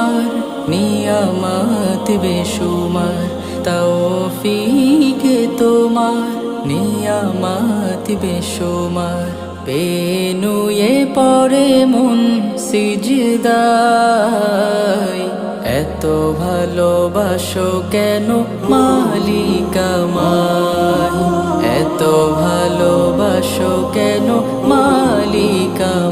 তোমার, নিয়ামত বেশুমার, তৌফিক তোমার, নিয়ামত বেশুমার। পেনুয়ে পড়ে মন সিজদায়, এত ভালোবাসো কেন মালিক আমায়, এত ভালোবাসো কেন মালিক আমায়।